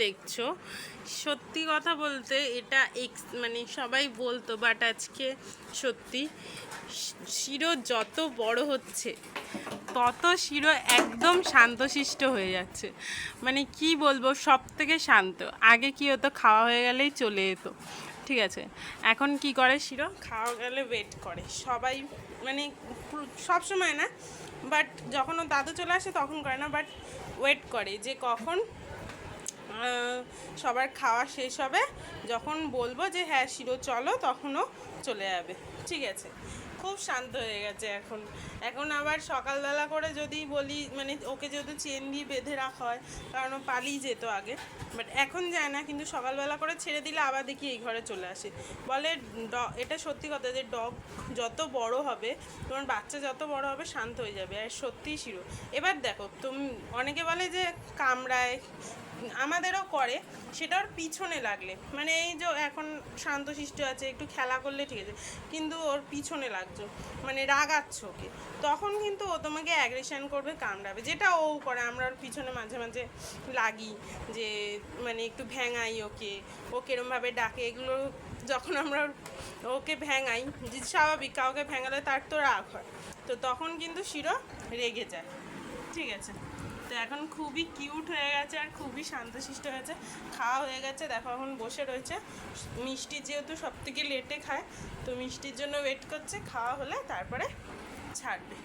দেখছো, সত্যি কথা বলতে এটা মানে সবাই বলতো, বাট আজকে সত্যি শিরো যত বড় হচ্ছে তত শিরো একদম শান্তশিষ্ট হয়ে যাচ্ছে। মানে কি বলবো, সব থেকে শান্ত। আগে কি হতো, খাওয়া হয়ে গেলেই চলে যেত, ঠিক আছে। এখন কি করে শিরো, খাওয়া গেলে ওয়েট করে সবাই, মানে সব সময় না, বাট যখন ও দাদু চলে আসে তখন করে না, বাট ওয়েট করে যে কখন সবার খাওয়া শেষ হবে, যখন বলবো যে হ্যাঁ শিরো চলো, তখনও চলে যাবে, ঠিক আছে। খুব শান্ত হয়ে গেছে এখন। এখন আবার সকালবেলা করে যদি বলি, মানে ওকে যেহেতু চেন দিয়ে বেঁধে রাখা হয়, কারণ ও পালিয়ে যেত আগে, বাট এখন যায় না, কিন্তু সকালবেলা করে ছেড়ে দিলে আবার দেখি এই ঘরে চলে আসে। বলে এটা সত্যি কথা যে ডগ যত বড় হবে, তোমার বাচ্চা যত বড় হবে শান্ত হয়ে যাবে, আর সত্যিই শিরো। এবার দেখো, তুমি অনেকে বলে যে কামড়ায়, আমাদেরও করে, সেটা ওর পিছনে লাগলে, মানে এই যে এখন শান্তশিষ্ট আছে, একটু খেলা করলে ঠিক আছে, কিন্তু ওর পিছনে লাগছো, মানে রাগাচ্ছ ওকে, তখন কিন্তু ও তোমাকে অ্যাগ্রেশন করবে, কামড়াবে, যেটা ও করে। আমরা ওর পিছনে মাঝে মাঝে লাগি, যে মানে একটু ভ্যাঙাই ওকে, ও কিরমভাবে ডাকে, এগুলো যখন আমরা ওকে ভ্যাঙাই, যে স্বাভাবিক, কাউকে ভ্যাঙালে তার তো রাগ হয়, তো তখন কিন্তু শিরো রেগে যায়, ঠিক আছে। তো এখন খুবই কিউট হয়ে গেছে আর খুবই শান্তশিষ্ট হয়েছে। খাওয়া হয়ে গেছে, দেখো এখন বসে রয়েছে। মিষ্টি যেহেতু সব থেকে লেটে খায়, তো মিষ্টির জন্য ওয়েট করছে, খাওয়া হলে তারপরে ছাড়বে।